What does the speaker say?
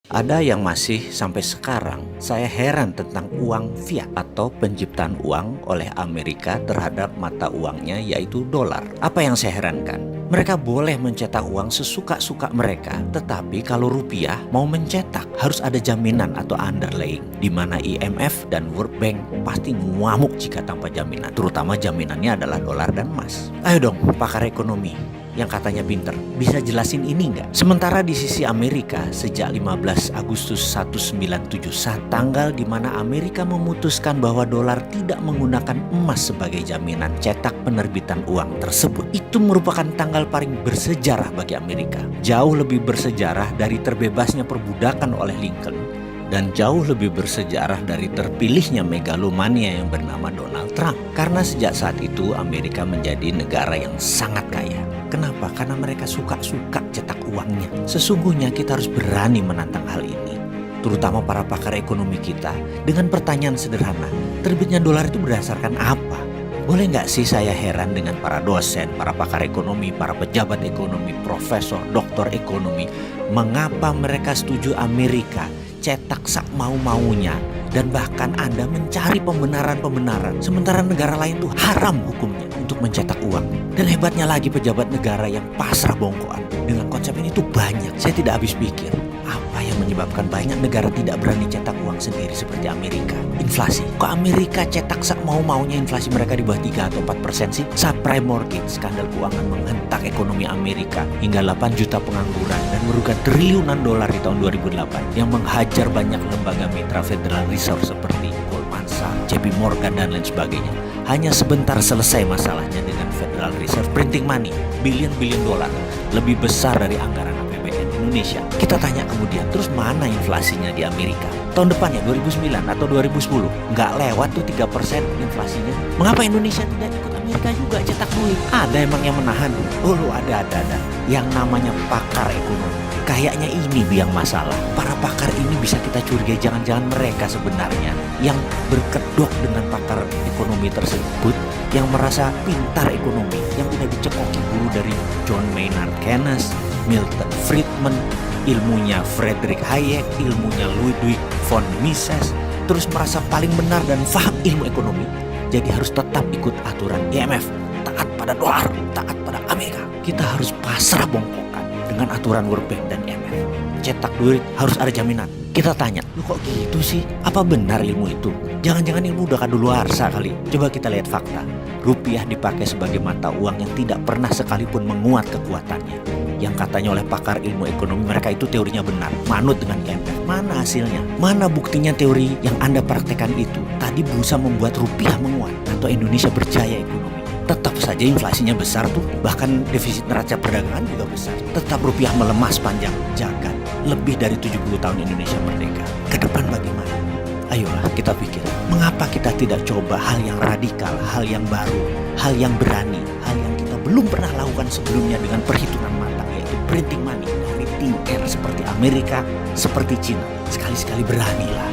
Ada yang masih sampai sekarang saya heran tentang uang fiat atau penciptaan uang oleh Amerika terhadap mata uangnya yaitu dolar. Apa yang saya herankan? Mereka boleh mencetak uang sesuka-suka mereka, tetapi kalau rupiah mau mencetak harus ada jaminan atau underlying, di mana IMF dan World Bank pasti ngamuk jika tanpa jaminan, terutama jaminannya adalah dolar dan emas. Ayo dong pakar ekonomi yang katanya pinter, bisa jelasin ini nggak? Sementara di sisi Amerika, sejak 15 Agustus 1971, tanggal di mana Amerika memutuskan bahwa dolar tidak menggunakan emas sebagai jaminan cetak penerbitan uang tersebut, itu merupakan tanggal paling bersejarah bagi Amerika. Jauh lebih bersejarah dari terbebasnya perbudakan oleh Lincoln, dan jauh lebih bersejarah dari terpilihnya megalomania yang bernama Donald Trump. Karena sejak saat itu Amerika menjadi negara yang sangat kaya. Kenapa? Karena mereka suka-suka cetak uangnya. Sesungguhnya kita harus berani menantang hal ini, terutama para pakar ekonomi kita, dengan pertanyaan sederhana, terbitnya dolar itu berdasarkan apa? Boleh nggak sih saya heran dengan para dosen, para pakar ekonomi, para pejabat ekonomi, profesor, doktor ekonomi, mengapa mereka setuju Amerika cetak sak mau-maunya, dan bahkan Anda mencari pembenaran-pembenaran, sementara negara lain tuh haram hukumnya untuk mencetak uang. Dan hebatnya lagi pejabat negara yang pasrah bongkoan dengan konsep ini tuh banyak. Saya tidak habis pikir, apa yang menyebabkan banyak negara tidak berani cetak uang sendiri seperti Amerika? Inflasi. Kok Amerika cetak sak mau-maunya, inflasi mereka di bawah 3 atau 4% sih? Subprime mortgage, skandal keuangan menghentak ekonomi Amerika hingga 8 juta pengangguran dan merugikan triliunan dolar di tahun 2008 yang menghajar banyak lembaga mitra Federal Reserve seperti Goldman Sachs, JP Morgan dan lain sebagainya. Hanya sebentar selesai masalahnya dengan Federal Reserve printing money, billion dolar, lebih besar dari anggaran APBN Indonesia. Kita tanya kemudian, terus mana inflasinya di Amerika? Tahun depannya 2009 atau 2010 nggak lewat tuh 3% inflasinya. Mengapa Indonesia tidak ikut Amerika juga cetak duit? Ada emang yang menahan? Oh ada. Yang namanya pakar ekonomi. Kayaknya ini biang masalah. Para pakar ini bisa kita curigai jangan-jangan mereka sebenarnya yang berkedok dengan pakar ekonomi tersebut, yang merasa pintar ekonomi, yang udah dicekoki guru dari John Maynard Keynes, Milton Friedman, ilmunya Friedrich Hayek, ilmunya Ludwig von Mises, terus merasa paling benar dan paham ilmu ekonomi, jadi harus tetap ikut aturan IMF, taat pada dolar, taat pada Amerika. Kita harus pasrah bongkokan dengan aturan World Bank dan IMF. Cetak duit harus ada jaminan. Kita tanya, lu kok gitu sih? Apa benar ilmu itu? Jangan-jangan ilmu udah kadaluarsa kali. Coba kita lihat fakta. Rupiah dipakai sebagai mata uang yang tidak pernah sekalipun menguat kekuatannya. Yang katanya oleh pakar ilmu ekonomi mereka itu teorinya benar, manut dengan IMF. Mana hasilnya? Mana buktinya teori yang Anda praktekkan itu tadi berusaha membuat rupiah menguat atau Indonesia berjaya ekonomi? Tetap saja inflasinya besar tuh, bahkan defisit neraca perdagangan juga besar. Tetap rupiah melemah sepanjang jagat. Lebih dari 70 tahun Indonesia merdeka. Ke depan bagaimana? Ayolah kita pikir, mengapa kita tidak coba hal yang radikal, hal yang baru, hal yang berani, hal yang kita belum pernah lakukan sebelumnya dengan perhitungan matang, yaitu printing money dari thin air seperti Amerika, seperti Cina. Sekali-sekali beranilah.